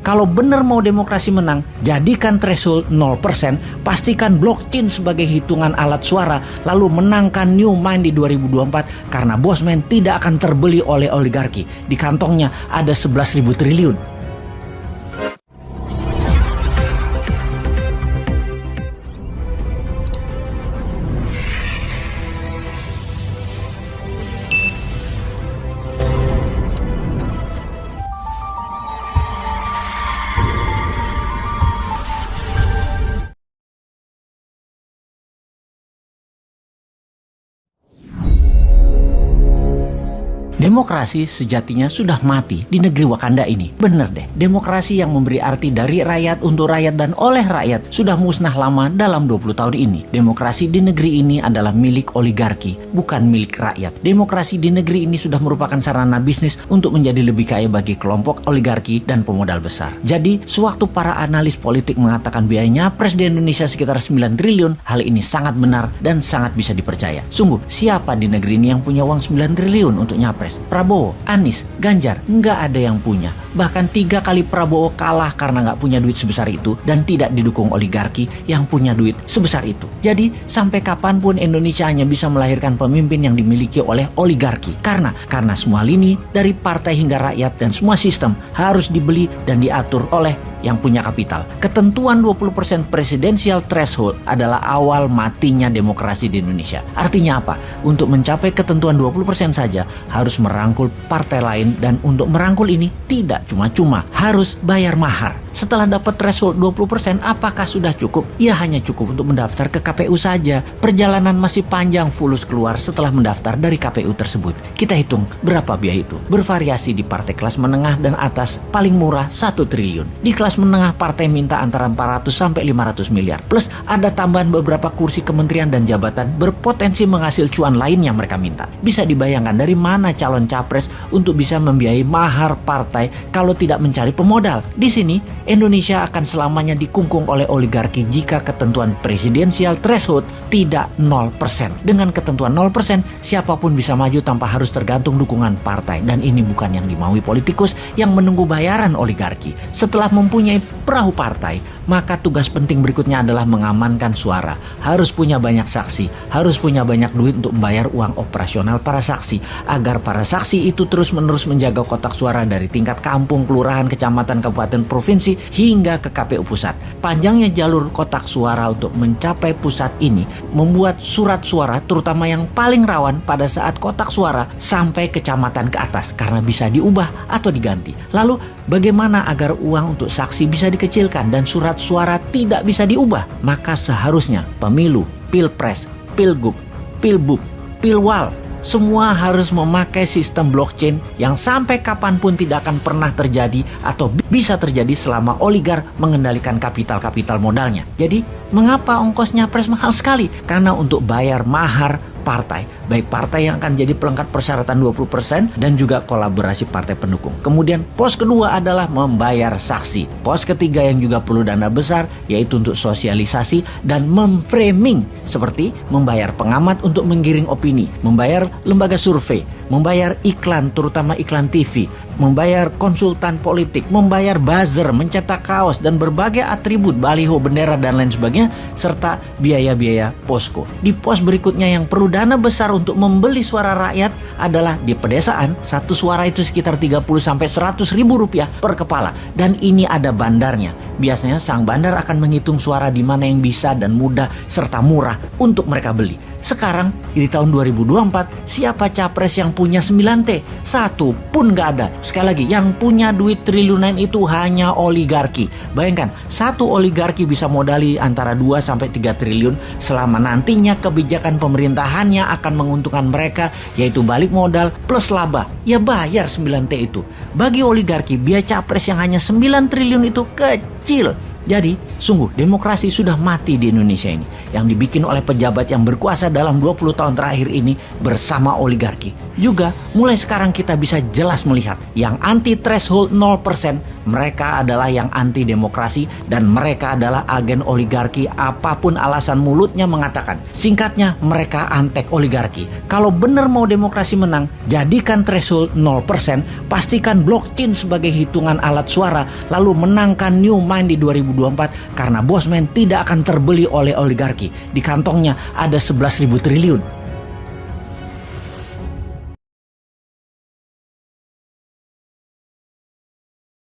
Kalau benar mau demokrasi menang, jadikan threshold 0%, pastikan blockchain sebagai hitungan alat suara, lalu menangkan New Mind di 2024 karena Bosman tidak akan terbeli oleh oligarki. Di kantongnya ada 11.000 triliun. Demokrasi sejatinya sudah mati di negeri Wakanda ini. Bener deh, demokrasi yang memberi arti dari rakyat untuk rakyat dan oleh rakyat sudah musnah lama dalam 20 tahun ini. Demokrasi di negeri ini adalah milik oligarki, bukan milik rakyat. Demokrasi di negeri ini sudah merupakan sarana bisnis untuk menjadi lebih kaya bagi kelompok oligarki dan pemodal besar. Jadi, sewaktu para analis politik mengatakan biaya nyapres di Indonesia sekitar 9 triliun, hal ini sangat benar dan sangat bisa dipercaya. Sungguh, siapa di negeri ini yang punya uang 9 triliun untuk nyapres? Prabowo, Anies, Ganjar, nggak ada yang punya. Bahkan 3 kali Prabowo kalah karena nggak punya duit sebesar itu dan tidak didukung oligarki yang punya duit sebesar itu. Jadi sampai kapanpun Indonesia hanya bisa melahirkan pemimpin yang dimiliki oleh oligarki. Karena semua lini dari partai hingga rakyat dan semua sistem harus dibeli dan diatur oleh yang punya kapital. Ketentuan 20% presidensial threshold adalah awal matinya demokrasi di Indonesia. Artinya apa? Untuk mencapai ketentuan 20% saja harus merangkul partai lain, dan untuk merangkul ini tidak cuma-cuma, harus bayar mahar. Setelah dapat threshold 20%, apakah sudah cukup? Ya hanya cukup untuk mendaftar ke KPU saja. Perjalanan masih panjang fulus keluar setelah mendaftar dari KPU tersebut. Kita hitung berapa biaya itu. Bervariasi di partai kelas menengah dan atas, paling murah 1 triliun. Di kelas menengah partai minta antara 400 sampai 500 miliar. Plus ada tambahan beberapa kursi kementerian dan jabatan berpotensi menghasil cuan lain yang mereka minta. Bisa dibayangkan dari mana calon capres untuk bisa membiayai mahar partai kalau tidak mencari pemodal. Di sini Indonesia akan selamanya dikungkung oleh oligarki jika ketentuan presidensial threshold tidak 0%. Dengan ketentuan 0%, siapapun bisa maju tanpa harus tergantung dukungan partai. Dan ini bukan yang dimaui politikus yang menunggu bayaran oligarki. Setelah mempunyai perahu partai, maka tugas penting berikutnya adalah mengamankan suara. Harus punya banyak saksi, harus punya banyak duit untuk membayar uang operasional para saksi, agar para saksi itu terus-menerus menjaga kotak suara dari tingkat kampung, kelurahan, kecamatan, kabupaten, provinsi, hingga ke KPU pusat. Panjangnya jalur kotak suara untuk mencapai pusat ini membuat surat suara, terutama yang paling rawan pada saat kotak suara, sampai kecamatan ke atas karena bisa diubah atau diganti. Lalu bagaimana agar uang untuk saksi bisa dikecilkan dan surat suara tidak bisa diubah? Maka seharusnya pemilu, pilpres, pilgub, pilbub, pilwal, semua harus memakai sistem blockchain yang sampai kapanpun tidak akan pernah terjadi atau bisa terjadi selama oligar mengendalikan kapital-kapital modalnya. Jadi, mengapa ongkosnya nyapres mahal sekali? Karena untuk bayar mahar partai, baik partai yang akan jadi pelengkap persyaratan 20% dan juga kolaborasi partai pendukung. Kemudian pos kedua adalah membayar saksi. Pos ketiga yang juga perlu dana besar yaitu untuk sosialisasi dan memframing, seperti membayar pengamat untuk menggiring opini, membayar lembaga survei, membayar iklan terutama iklan TV, membayar konsultan politik, membayar buzzer, mencetak kaos dan berbagai atribut baliho, bendera dan lain sebagainya, serta biaya-biaya posko. Di pos berikutnya yang perlu dana besar untuk membeli suara rakyat adalah di pedesaan. Satu suara itu sekitar 30 sampai 100 ribu rupiah per kepala, dan ini ada bandarnya. Biasanya sang bandar akan menghitung suara di mana yang bisa dan mudah serta murah untuk mereka beli. Sekarang di tahun 2024, siapa capres yang punya 9T? Satu pun gak ada. Sekali lagi, yang punya duit triliunan itu hanya oligarki. Bayangkan, satu oligarki bisa modali antara 2 sampai 3 triliun selama nantinya kebijakan pemerintahannya akan menguntungkan mereka, yaitu balik modal plus laba. Ya bayar 9T itu. Bagi oligarki, biaya capres yang hanya 9 triliun itu kecil. Jadi, sungguh demokrasi sudah mati di Indonesia ini, yang dibikin oleh pejabat yang berkuasa dalam 20 tahun terakhir ini bersama oligarki. Juga, mulai sekarang kita bisa jelas melihat yang anti threshold 0% Mereka adalah yang anti demokrasi dan mereka adalah agen oligarki apapun alasan mulutnya mengatakan. Singkatnya, mereka antek oligarki. Kalau benar mau demokrasi menang, jadikan threshold 0%, pastikan blockchain sebagai hitungan alat suara, lalu menangkan New Mind di 2024 karena Bosman tidak akan terbeli oleh oligarki. Di kantongnya ada 11.000 triliun.